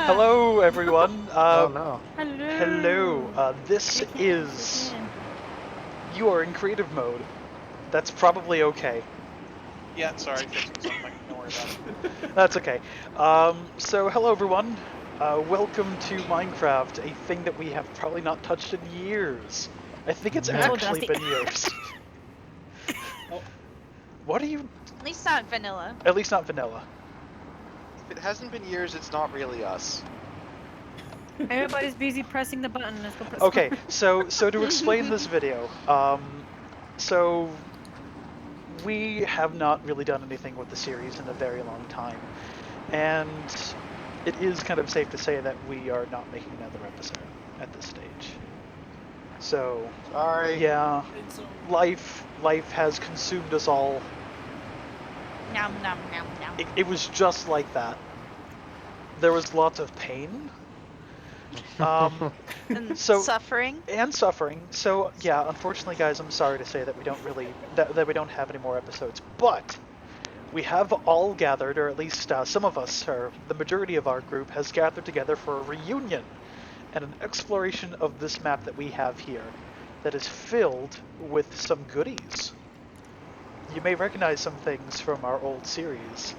Hello, everyone. Oh no. Hello. This I can't is. click in. You are in creative mode. That's probably okay. Yeah, sorry, fixing something. Don't worry about it. That's okay. So, hello, everyone. Welcome to Minecraft, a thing that we have probably not touched in years. I think it's So actually dusty. been years. What are you. At least not vanilla. At least not vanilla. If it hasn't been years, it's not really us. Everybody's busy pressing the button. Let's go press Okay, forward. so to explain this video, so we have not really done anything with the series in a very long time, and it is kind of safe to say that we are not making another episode at this stage. So, Sorry. yeah, life has consumed us all. Nom nom nom nom. It was just like that. There was lots of pain. And So- suffering. And suffering. So yeah, unfortunately, guys, I'm sorry to say that we don't really that we don't have any more episodes. But we have all gathered, or at least some of us, or the majority of our group, has gathered together for a reunion and an exploration of this map that we have here, that is filled with some goodies. You may recognize some things from our old series.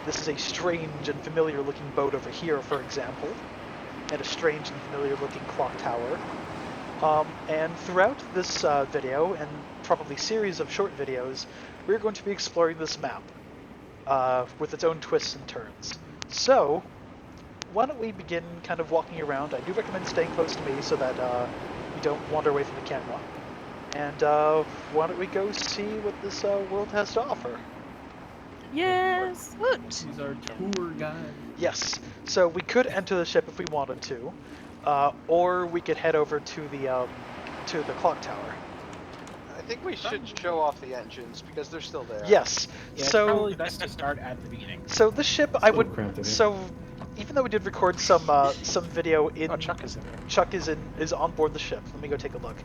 This is a strange and familiar-looking boat over here, for example, and a strange and familiar-looking clock tower. And throughout this video, and probably series of short videos, we're going to be exploring this map with its own twists and turns. So, why don't we begin kind of walking around? I do recommend staying close to me so that you don't wander away from the camera. And why don't we go see what this world has to offer? Yes. Woot. He's our tour guide. Yes. So we could enter the ship if we wanted to, or we could head over to the clock tower. I think we should show off the engines because they're still there. Yes. Yeah, it's So probably best to start at the beginning. so this ship I would cramped in here. so even though we did record some video in Oh, Chuck is in there. Chuck is on board the ship. Let me go take a look.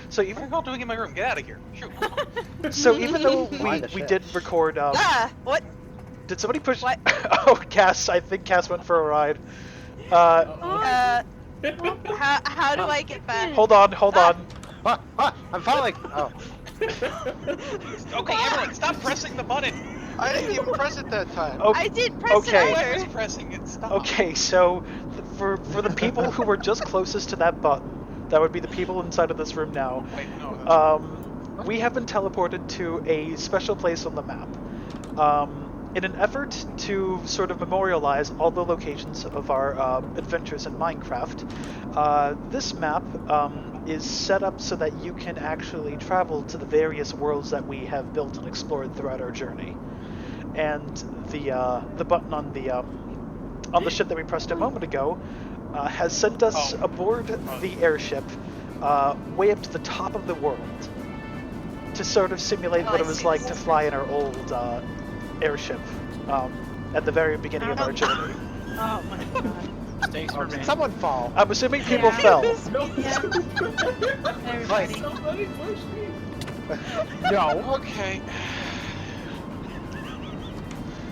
So What are even you all doing in my room? Get out of here. Shoot. even though Mind the we ship. did record What? did somebody push What? Oh, Cass, I think Cass went for a ride. How do I get back? Hold on. I'm falling! Oh. Okay, everyone, stop pressing the button. I didn't even press it that time. Oh, I did press okay. it I was either. pressing it. Stop. Okay, so for the people who were just closest to that button, that would be the people inside of this room now. Wait, no. We have been teleported to a special place on the map. In an effort to sort of memorialize all the locations of our adventures in Minecraft, this map is set up so that you can actually travel to the various worlds that we have built and explored throughout our journey. And the button on the ship that we pressed a moment ago has sent us aboard the airship way up to the top of the world to sort of simulate what I it was see. like to fly in our old airship at the the very beginning of our journey. Oh my god. Mistakes were made. Someone fall. I'm assuming people Yeah. fell. Yeah. Everybody. Somebody push me. No. Okay.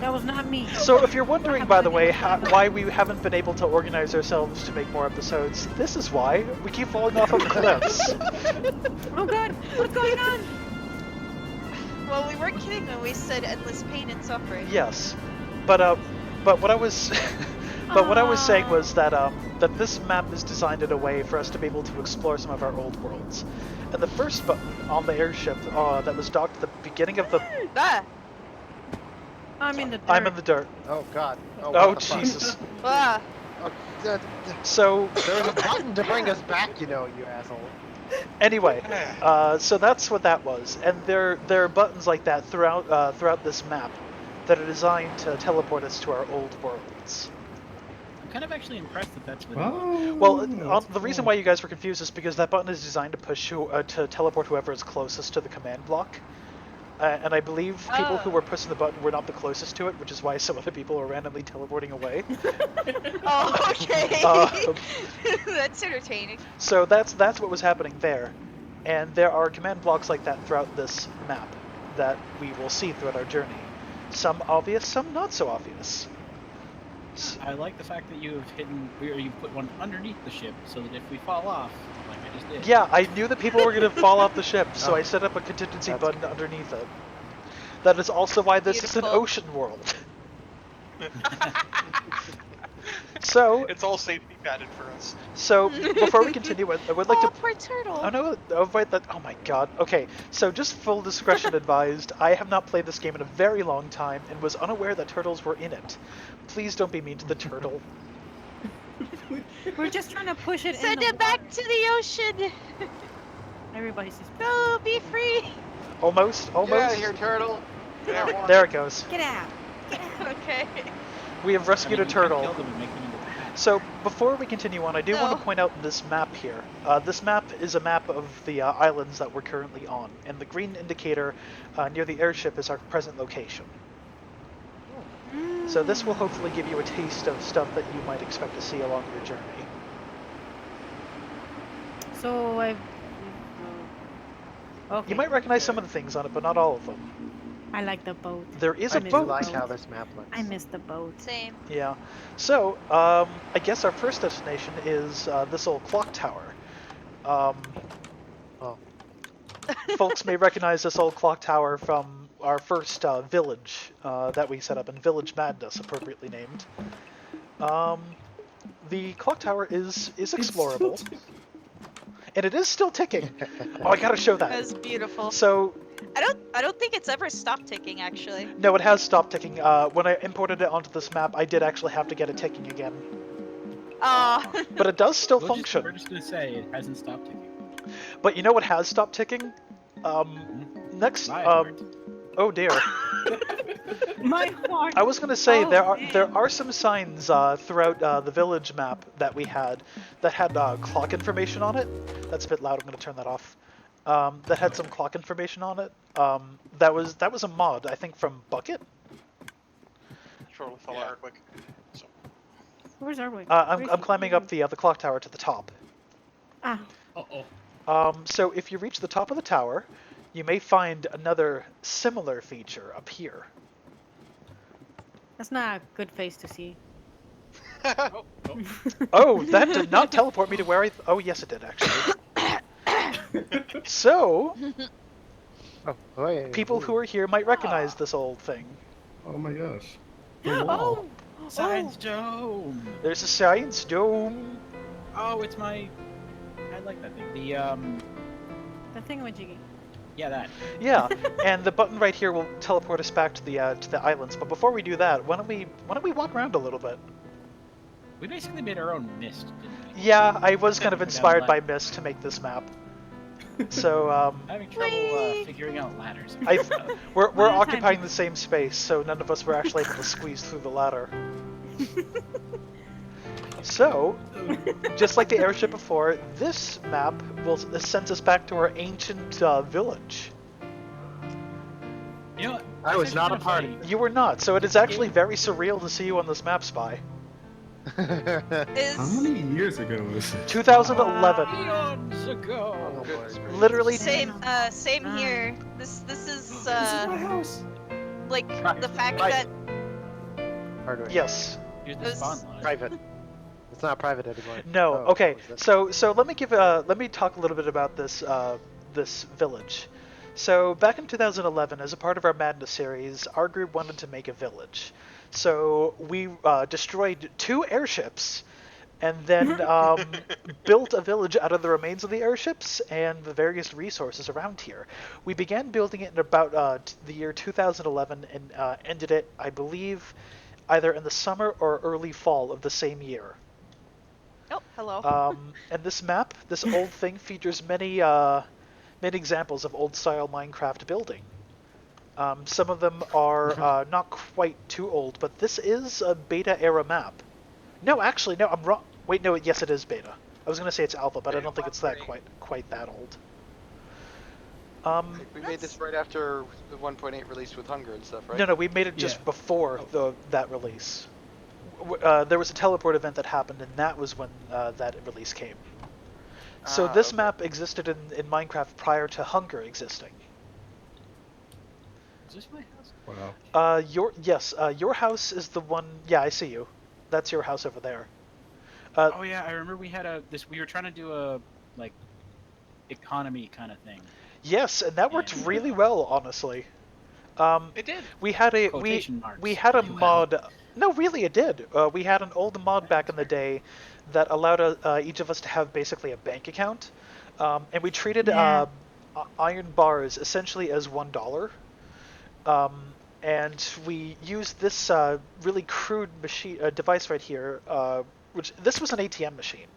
That was not me. So if you're wondering, by the way, why we haven't been able to organize ourselves to make more episodes, this is why. We keep falling off of cliffs. Oh god, what's going on? Well, we weren't kidding when we said endless pain and suffering. Yes, but what I was, but what I was saying was that that this map is designed in a way for us to be able to explore some of our old worlds. And the first button on the airship that was docked at the beginning of the, Ah! I'm in the dirt. I'm in the dirt. Oh god. Oh what the fuck? Jesus. Ah! Oh, So there's a button to bring us back, you know, you asshole. anyway, so that's what that was, and there are buttons like that throughout this map that are designed to teleport us to our old worlds. I'm kind of actually impressed that that's what Oh, Well, that's the reason cool. why you guys were confused is because that button is designed to push to teleport whoever is closest to the command block. And I believe people who Oh. were pushing the button were not the closest to it, which is why some other people are randomly teleporting away. Oh, okay. Um, That's entertaining. So that's what was happening there. And there are command blocks like that throughout this map that we will see throughout our journey. Some obvious, some not so obvious. I like the fact that you've hidden, or you've put one underneath the ship, so that if we fall off, like I just did. Yeah, I knew that people were going to fall off the ship, so Oh. I set up a contingency That's button good. underneath it. That is also why this is an Beautiful. ocean world. So, It's all safety padded for us. before we continue, I would like Oh, to. poor turtle. Oh no! Oh wait, that. Oh my God. Okay, so just full discretion advised. I have not played this game in a very long time and was unaware that turtles were in it. Please don't be mean to the turtle. We're just trying to push it Send in the it back water. to the ocean. Everybody's just Go, be free. Almost. Get out of here, turtle. There we go. There it goes. get out. Okay. We have rescued a you can turtle. kill them and make them into pets. So, before we continue on, I do want No. to point out this map here. This map is a map of the islands that we're currently on, and the green indicator near the airship is our present location. So this will hopefully give you a taste of stuff that you might expect to see along your journey. So I've. Okay. You might recognize some of the things on it, but not all of them. I like the boat. There is I a miss I boat. like boat. how this map looks. I miss the boat. Same. Yeah. So, I guess our first destination is this old clock tower. Oh. Folks may recognize this old clock tower from our first village that we set up in Village Madness, appropriately named. The clock tower is explorable, and it is still ticking. Oh, I gotta show that. That's beautiful. So, I don't think it's ever stopped ticking actually. no, it has stopped ticking. When I imported it onto this map, I did actually have to get it ticking again, Oh. but it does still We're function. just gonna say it hasn't stopped ticking. But you know what has stopped ticking? Next, My heart. oh dear. My heart. I was gonna say Oh, there man. are some signs throughout the village map that we had that had clock information on it. That's a bit loud. I'm gonna turn that off. That had some clock information on it. That was a mod, I think, from Bucket. Turtle fell out quick. So, Where's our way? I'm climbing up the clock tower to the top. Ah. Uh-oh. So if you reach the top of the tower, you may find another similar feature up here. That's not a good face to see. Oh. Oh, that did not teleport me to where I... Oh, yes, it did, actually. So, Oh, wait. people who are here might recognize this old thing. Oh my gosh. Oh. Science dome. There's a science dome. Oh, it's my. I like that thing. The thingamajiggy. Yeah, that. Yeah, and the button right here will teleport us back to the islands. But before we do that, why don't we walk around a little bit? We basically made our own mist, didn't we? Yeah, I was kind of Down inspired the by line. Mist to make this map. So, I'm having trouble Whee! figuring out ladders. we're One at a time, occupying people. the same space, so none of us were actually able to squeeze through the ladder. So, just like the airship before, this map sends us back to our ancient village. You know what? I was It's not a kinda party. funny. You were not, so it is actually very surreal to see you on this map, Spy. Is How many years ago was it? 2011. Eons ago. Oh, Goodness boy. gracious. Literally, same here. This is my house. like the fact Right. that Hardware. yes. Here's the It was spawn line. Private. It's not private anymore. No. Oh, Okay. what was that? So let me talk a little bit about this this village. So back in 2011, as a part of our Madness series, our group wanted to make a village. So we destroyed 2 airships, and then built a village out of the remains of the airships and the various resources around here. We began building it in about the year 2011 and ended it, I believe, either in the summer or early fall of the same year. oh hello. And this map, this old thing, features many examples of old-style Minecraft building. Some of them are not quite too old, but this is a beta-era map. No, actually, no, I'm wrong. Wait, no, yes, it is beta. I was going to say it's alpha, but I don't think it's that quite that old. We made this right after the 1.8 release with Hunger and stuff, right? No, we made it just Yeah. before that release. There was a teleport event that happened, and that was when that release came. So this okay. map existed in Minecraft prior to Hunger existing. Is this my house? Wow. Your house is the one. Yeah, I see you. That's your house over there. Oh yeah, I remember we had we were trying to do a like economy kind of thing. Yes, and that worked And, really well, honestly. It did. We had a Quotation marks, we had a really well. mod. No, really, it did. We had an old mod back in the day that allowed each of us to have basically a bank account, and we treated Yeah. iron bars essentially as $1. And we used this really crude machine device right here, which this was an ATM machine.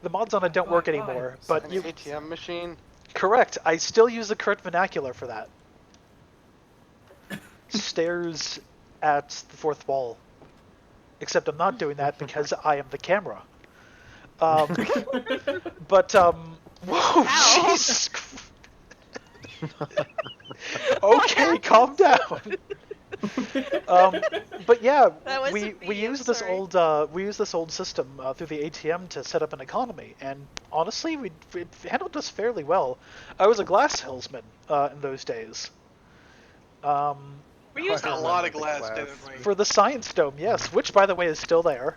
The mods on it don't work anymore, but An you ATM machine. correct. I still use the current vernacular for that. Stares at the fourth wall. Except I'm not doing that because I am the camera. But whoa, Ow. Jesus. Okay, calm down. But yeah, That wasn't we me, I'm use this sorry. old system through the ATM to set up an economy, and honestly, it handled us fairly well. I was a glass salesman in those days. We used I a lot of remember the glass, glass. didn't we? For the Science Dome, yes, which by the way is still there.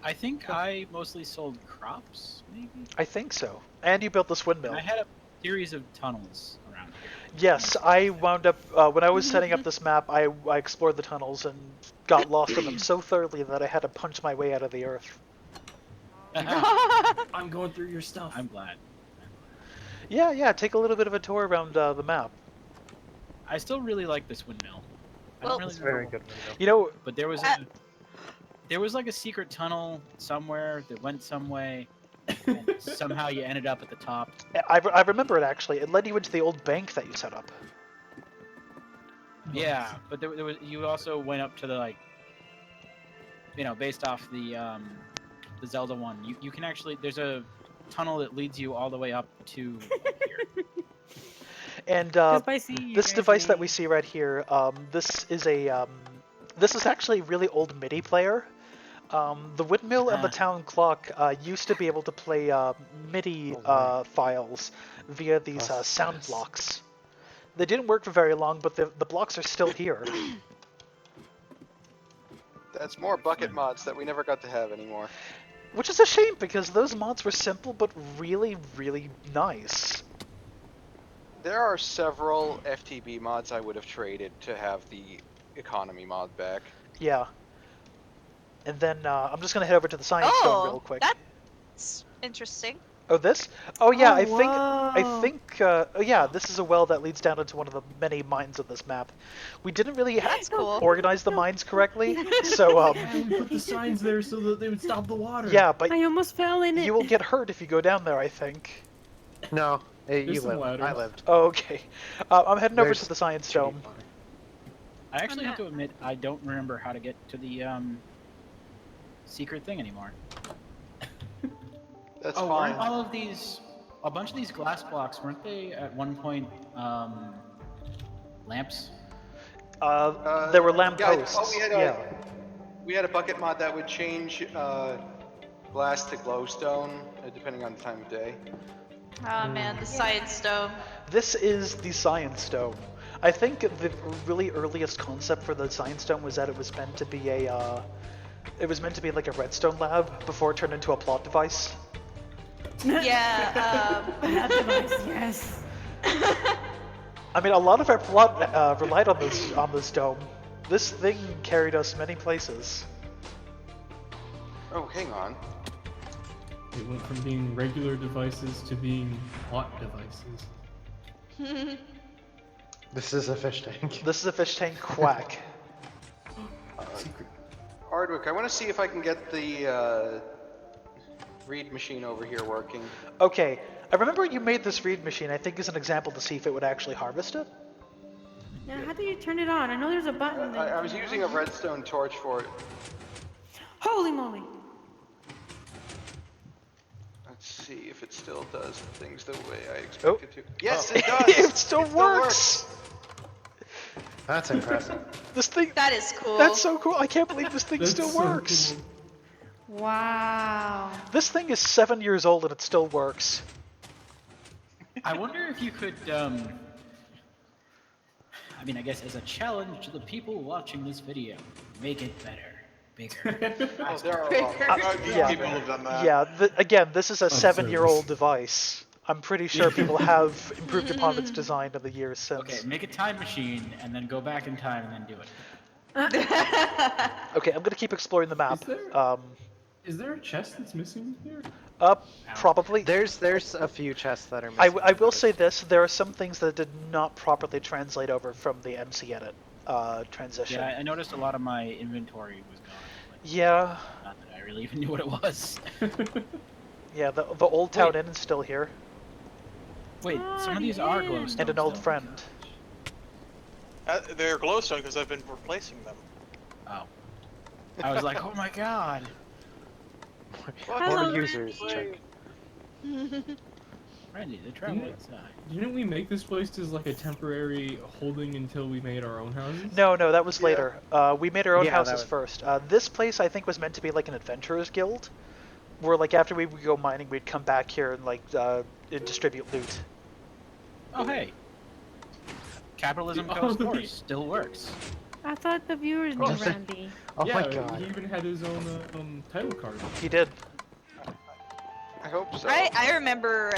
I think I mostly sold crops, maybe. I think so. And you built this windmill. And I had a series of tunnels around here. Yes, I wound up when I was setting up this map. I explored the tunnels and got lost in them so thoroughly that I had to punch my way out of the earth. I'm going through your stuff. I'm glad. Yeah, take a little bit of a tour around the map. I still really like this windmill. I Well- don't really It's very remember- good window. You know, But there was like a secret tunnel somewhere that went some way, and somehow you ended up at the top. I remember it actually. It led you into the old bank that you set up. Yeah, but there was you also went up to the like, based off the Zelda one. You can actually there's a tunnel that leads you all the way up to here. And Just by seeing you this guys device that we made. see right here, this is actually a really old MIDI player. The windmill and the town clock used to be able to play MIDI files via these sound yes. blocks. They didn't work for very long, but the blocks are still here. That's more bucket mods that we never got to have anymore. Which is a shame, because those mods were simple but really, really nice. There are several FTB mods I would have traded to have the economy mod back. Yeah. And then I'm just going to head over to the Science Dome real quick. That's interesting. Oh, this? Oh, yeah, Oh, I think, yeah, this is a well that leads down into one of the many mines of this map. We didn't really That's cool. organize the mines correctly, so, And we put the signs there so that they would stop the water. yeah, but I almost fell in it. you will get hurt if you go down there, I think. No, hey, There's you some lived. I ladders. lived. Oh, okay. I'm heading over There's to the Science cheating Dome. on it. I actually have to admit I don't remember how to get to the secret thing anymore. That's Oh, fine. weren't all of these a bunch of these glass blocks weren't they at one point lamps? There were lamp yeah, posts. oh, Yeah. we had a bucket mod that would change glass to glowstone depending on the time of day. Oh man, the Science Dome. This is the Science Dome. I think the really earliest concept for the Science Dome was that it was meant to be like a redstone lab before it turned into a plot device. Yeah, That device, yes. I mean, a lot of our plot relied on this dome. This thing carried us many places. Oh, hang on. It went from being regular devices to being plot devices. This is a fish tank. This is a fish tank quack. Secret. Hardwick, I want to see if I can get the read machine over here working. Okay, I remember you made this read machine, I think, as an example to see if it would actually harvest it. Now, how do you turn it on? I know there's a button. that I you was can- using a redstone torch for it. Holy moly! Let's see if it still does things the way I Oh. expect it to. Yes, Oh. it does! It still works! That's impressive. This thing, that is cool. that's so cool. I can't believe this thing That's still so works. cool. Wow. This thing is 7 years old and it still works. I wonder if you could I mean I guess as a challenge to the people watching this video, make it better. bigger. Oh, there are a lot. Yeah. People have done that. Yeah, again, this is a Observe. 7-year-old device. I'm pretty sure people have improved upon its design in the years since. Okay, make a time machine and then go back in time and then do it. Okay, I'm gonna keep exploring the map. Is there a chest that's missing here? Probably. There's a few chests that are I, missing. I will say this: there are some things that did not properly translate over from the MC edit transition. Yeah, I noticed a lot of my inventory was gone. But Yeah, not that I really even knew what it was. yeah. The old town inn is still here, Wait, some of these are glowstone. and an old friend. They're glowstone because I've been replacing them. Oh. I was like, oh my god. More users, check. Randy, the travel outside. Didn't we make this place as like a temporary holding until we made our own houses? No, that was later. We made our own Yeah, houses that was- first. This place I think was meant to be like an adventurers guild, where like after we would go mining, we'd come back here and like distribute loot. Oh hey. Capitalism goes first. Still works. I thought the viewers knew Does it? Randy. Oh yeah, my god. he even had his own title card. He did. I hope so. I remember.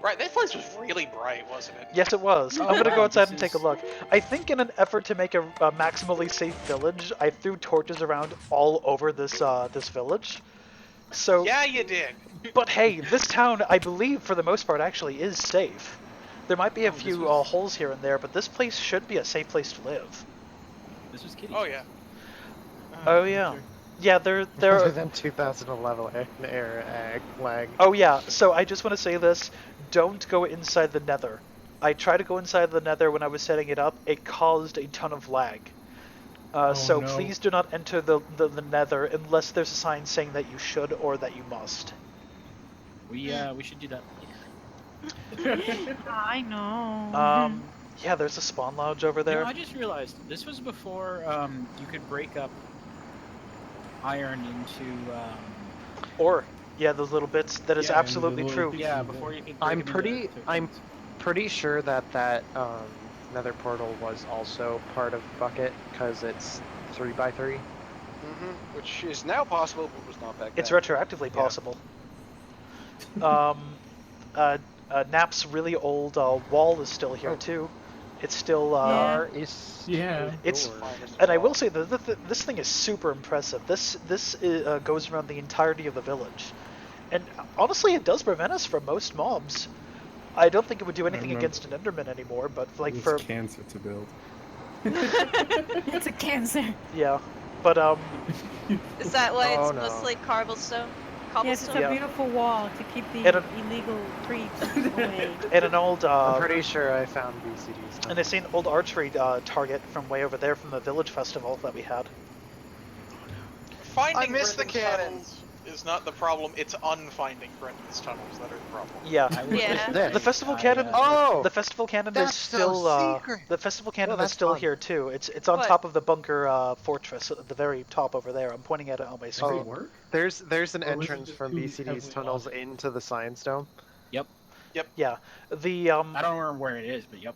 Right, that place was really bright, wasn't it? Yes, it was. Oh, I'm gonna go wow, outside this and take a is- look. I think in an effort to make a maximally safe village, I threw torches around all over this this village. So, Yeah, you did. but hey, this town, I believe, for the most part, actually is safe. There might be a few holes here and there, but this place should be a safe place to live. This was Kitty. Oh yeah. Oh yeah, yeah. There Other are. than 2011 air lag. Oh yeah. So I just want to say this: don't go inside the Nether. I tried to go inside the Nether when I was setting it up. It caused a ton of lag. So no. please do not enter the Nether unless there's a sign saying that you should or that you must. We should do that. I know. Yeah, there's a spawn lodge over You know, there. I just realized this was before you could break up iron into Or yeah, those little bits. That is Yeah, and the absolutely little true. pieces yeah, of before wood. you could. I'm pretty sure that Nether portal was also part of Bucket because it's 3x3. Which is now possible, but was not back It's then. retroactively possible. Nap's really old wall is still here too. It's still. Yeah. Yeah. It's- Finest And I will wall. say that this thing is super impressive. This goes around the entirety of the village, and honestly, it does prevent us from most mobs. I don't think it would do anything remember- against an Enderman anymore, but like It's for cancer to build. It's a cancer. yeah, but Is that why Oh, it's no. mostly cobblestone? Yes, it's Cobblestone. a beautiful wall to keep the And illegal creeps away. and an old I'm pretty sure I found BCDs. and I see an old archery target from way over there from the village festival that we had. Finding I missed the Brendan's cannon. tunnels is not the problem. It's unfinding Brendan's tunnels that are the problem. Yeah, Yeah. This. the festival cannon. Oh! The festival cannon That's is so still secret. the festival cannon that's is still fun. here too. It's on What? top of the bunker fortress at the very top over there. I'm pointing at it on my Does screen. it work? There's an Or was it entrance just from too BCD's heavily tunnels locked? into the Science Dome. Yeah, the I don't remember where it is, but yep,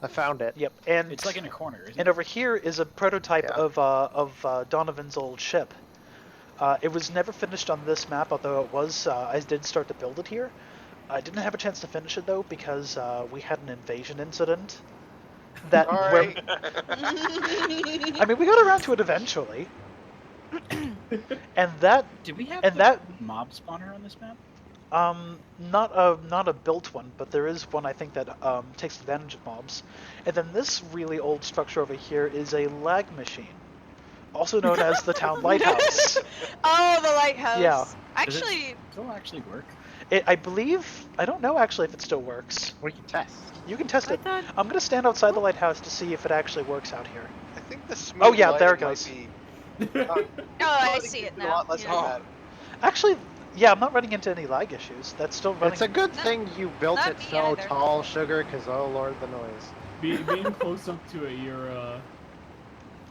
I found it. yep, and it's like in a corner, isn't and it? over here is a prototype Yeah. of Donovan's old ship. It was never finished on this map, although it was. I did start to build it here. I didn't have a chance to finish it though because we had an invasion incident. That All where, right. I mean, we got around to it eventually, and that Did we have and the that mob spawner on this map? not a built one, but there is one I think that takes advantage of mobs. And then this really old structure over here is a lag machine, also known as the town lighthouse. Oh, the lighthouse. Yeah. Does it Actually, still actually work? I believe I don't know actually if it still works. We can test. You can test I it. thought I'm gonna stand outside the lighthouse to see if it actually works out here. I think the smooth Oh, yeah, there it lighting might goes. be- oh, I Well, see it a now. lot less Yeah. dramatic. Actually, yeah, I'm not running into any lag issues. That's still running. It's a good thing you built not it me so either. tall, Sugar, because oh lord, the noise. Being close up to it,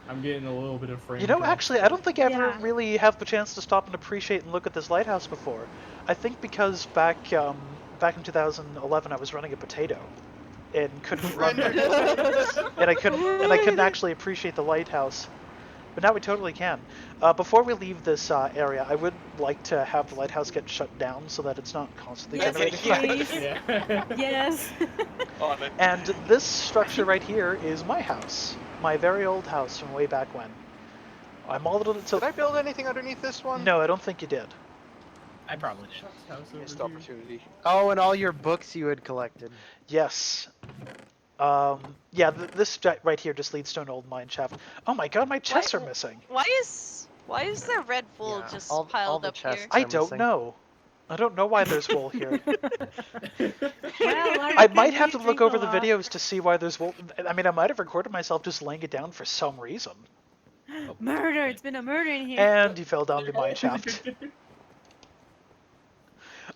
I'm getting a little bit of frame. You know, drop. actually, I don't think I ever Yeah. really have the chance to stop and appreciate and look at this lighthouse before. I think because back in 2011 I was running a potato and couldn't run, and I couldn't actually appreciate the lighthouse. But now we totally can. Before we leave this area, I would like to have the lighthouse get shut down so that it's not constantly Yes, generating. please. Yeah. Yes. On it. And this structure right here is my house, my very old house from way back when. I'm all little. Did I build anything underneath this one? No, I don't think you did. I probably did. House over Missed here. opportunity. Oh, and all your books you had collected. Yes. Yeah, this right here just leads to an old mine shaft. Oh my god, my chests are missing. Why is there red wool Yeah, just all piled the up here? chests I are don't missing. know. I don't know why there's wool here. Well, I might have to drink look a over the lot. videos to see why there's wool. I mean, I might have recorded myself just laying it down for some reason. Murder! It's been a murder in here. And he fell down the mine shaft.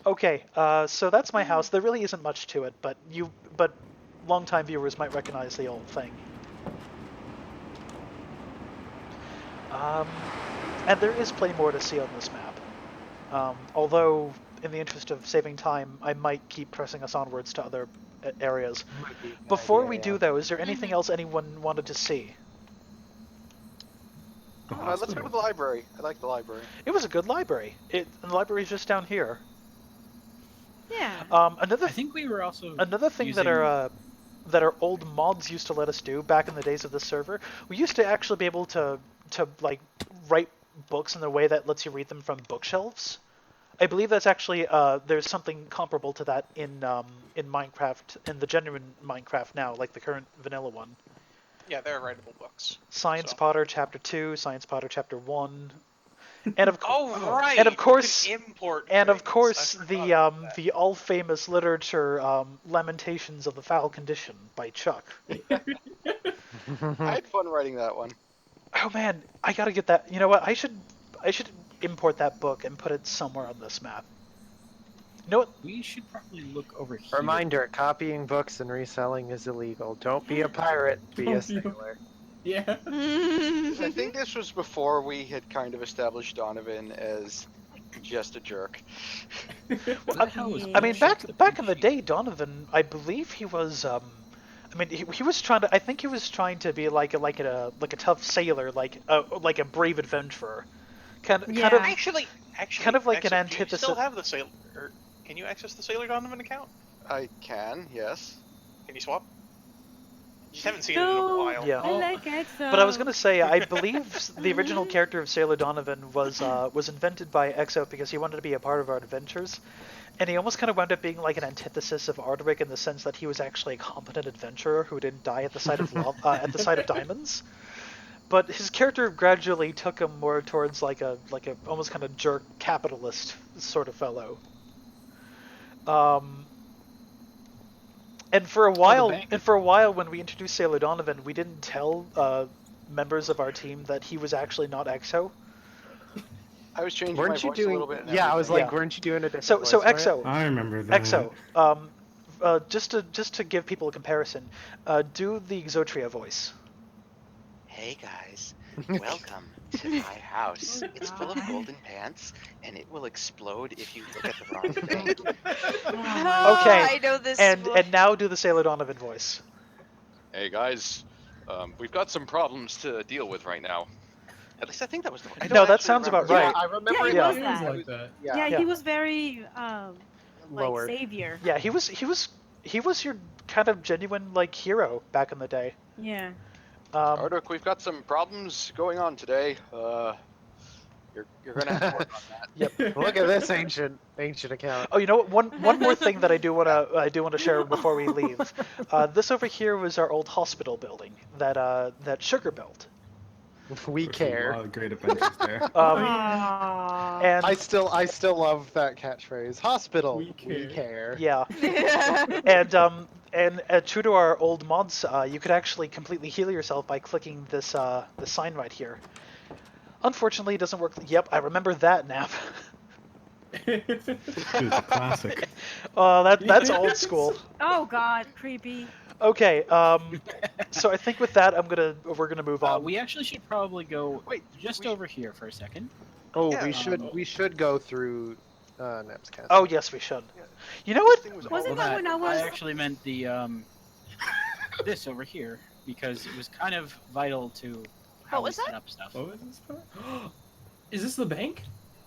Okay, so that's my house. There really isn't much to it, but longtime viewers might recognize the old thing. And there is plenty more to see on this map. Although, in the interest of saving time, I might keep pressing us onwards to other areas. Might be a good Before idea, we yeah. do, though, is there anything else anyone wanted to see? The Let's go to hospital. the library. I like the library. It was a good library. The library's just down here. Yeah. Another I think we were also Another thing using... that our old mods used to let us do back in the days of the server, we used to actually be able to like write books in a way that lets you read them from bookshelves. I believe that's actually there's something comparable to that in Minecraft, in the genuine Minecraft now, like the current vanilla one. Yeah, they're writable books. Science So. Potter Chapter 2, Science Potter Chapter 1, and of Oh right. and of you course can import. and of things. I course forgot the about that. the all famous literature Lamentations of the Foul Condition by Chuck. I had fun writing that one. Oh man, I gotta get that. You know what? I should import that book and put it somewhere on this map. You know what? We should probably look over here. Reminder, copying books and reselling is illegal. Don't be a pirate, be a Don't be a- sailor. Yeah. I think this was before we had kind of established Donovan as just a jerk. What the hell was I mean, Bullshit, the back in the sheet? day, Donovan, I believe he was. I mean, he was trying to. I think he was trying to be like a tough sailor, like a brave adventurer. Kind of. Actually, kind of like an Exo, do you antithesis- still have the Sailor? Or can you access the Sailor Donovan account? I can, yes. Can you swap? You just haven't seen it in a while. Yeah. I like EXO. But I was gonna say, I believe the original character of Sailor Donovan was invented by Exo because he wanted to be a part of our adventures, and he almost kind of wound up being like an antithesis of Ardwick in the sense that he was actually a competent adventurer who didn't die at the sight of at the sight of diamonds. But his character gradually took him more towards like a almost kind of jerk capitalist sort of fellow. And for a while, when we introduced Sailor Donovan, we didn't tell members of our team that he was actually not EXO. I was changing Weren't my you voice doing? a little bit. and Yeah, I was everything. like, Yeah. weren't you doing a different So voice for it? EXO, I remember that. EXO, just to give people a comparison, do the Exotria voice. Hey guys, welcome to my house. It's full of golden pants, and it will explode if you look at the wrong thing. Okay, I know this. And now do the Sailor Donovan voice. Hey guys, we've got some problems to deal with right now. At least I think that was the one. I No, don't that actually sounds about remember. right. I remember. Yeah, he Yeah. was It was that. like that. Yeah. Yeah, Yeah. he was very like Lower. savior. Yeah, he was your kind of genuine like hero back in the day. Yeah. Ardwick, we've got some problems going on today. You're gonna have to work on that. Look at this ancient account. Oh, you know what? One more thing that I do wanna share before we leave. This over here was our old hospital building that Sugar built. We A care. lot of great adventures there. Aww. And I still love that catchphrase. Hospital. We care. yeah, and true to our old mods, you could actually completely heal yourself by clicking this the sign right here. Unfortunately, it doesn't work. Yep, I remember that nap. It's a classic. That's old school. Oh god, creepy. Okay, so I think with that, we're gonna move on. We actually should probably go Wait, just over here for a second. Oh, Yeah, we should go through Nep's castle. Oh yes, we should. You know what? This thing was Wasn't all- that when I was? I actually meant the this over here because it was kind of vital to how What we was set that? up stuff. What was this part? Is this the bank?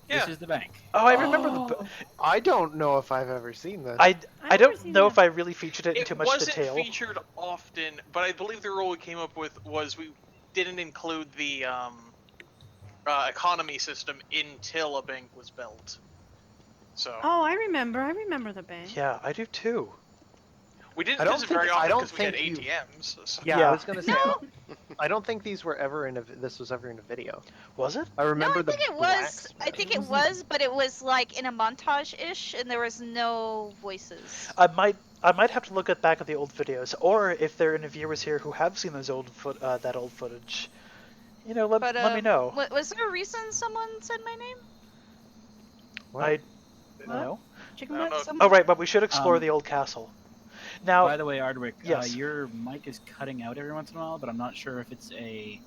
This Yeah. is the bank. Oh, I remember the. Oh, I don't know if I've ever seen this. I I've don't never seen know that. if I really featured it in It too much wasn't detail. featured often, but I believe the rule we came up with was we didn't include the economy system until a bank was built. So Oh, I remember the bank. Yeah, I do too. we didn't I don't use it very think- I often don't because we had think you- ATMs. So. Yeah, Yeah. I was gonna say. No. I don't think these were ever in a. This was ever in a video. Was it? I No, remember I think the it was. blacksmith. I think it was, but it was like in a montage-ish, and there was no voices. I might have to look back at the old videos, or if there are any viewers here who have seen those that old footage, let But me know. Was there a reason someone said my name? What? I What? no. Chicken I don't butts? know. Oh right, but we should explore the old castle. Now, By the way, Ardwick, yes. your mic is cutting out every once in a while, but I'm not sure if it's a.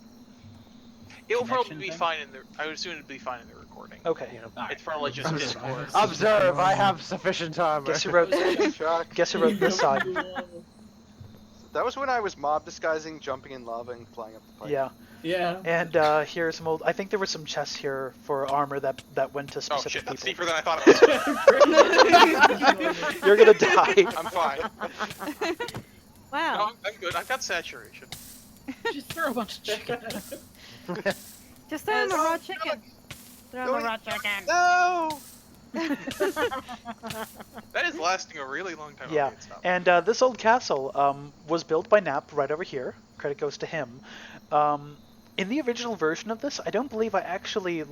It will probably Connection be thing? fine in the. I would assume it'd be fine in the recording. okay. Yeah. All right. It's probably just Observe. Discord. Observe. I have sufficient time. Guess who wrote Guess who wrote this side? That was when I was mob disguising, jumping in lava, and flying up the pipe. Yeah. Yeah. And here's some old. I think there were some chests here for armor that went to Oh specific shit, that's people. deeper than I thought it was. You're gonna die. I'm fine. No, Wow. I'm good. I've got saturation. Just throw a bunch of chicken. Just throw him a raw chicken. Throw him a raw chicken. No! That is lasting a really long time. Yeah, Okay, stop. and this old castle was built by Knapp right over here. Credit goes to him. In the original version of this, I don't believe I actually,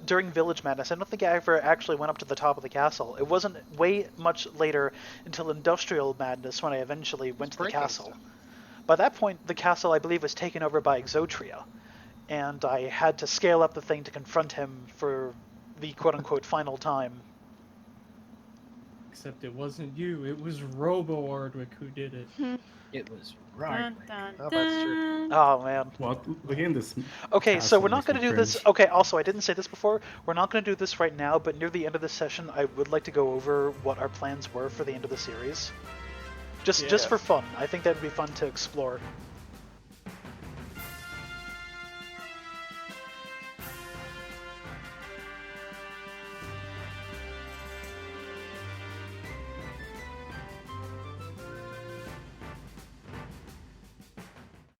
during Village Madness, I don't think I ever actually went up to the top of the castle. It wasn't way much later until Industrial Madness when I eventually went to the breaking castle. stuff. By that point, the castle, I believe, was taken over by Exotria, and I had to scale up the thing to confront him for the quote-unquote final time. Except it wasn't you. It was Robo Ardwick who did it. It was Dun, right. dun, Oh, that's true. dun. Oh, man. Well, again, this. Okay, so castle we're not makes going me to do this. cringe. Okay, also, I didn't say this before. We're not going to do this right now, but near the end of the session, I would like to go over what our plans were for the end of the series. Just Yeah. for fun. I think that would be fun to explore.